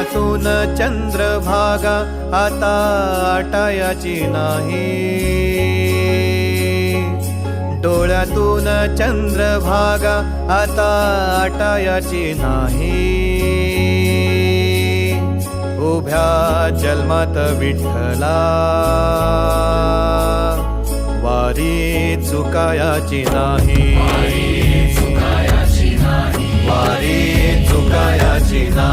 डोळ्यातून चंद्रभागा आता आटायाची नाही, डोळ्यातून चंद्रभागा आता आटायाची नाही। उभ्या जन्मात विठ्ठला वारी चुकायाची नाही, वारी चुकायाची नाही।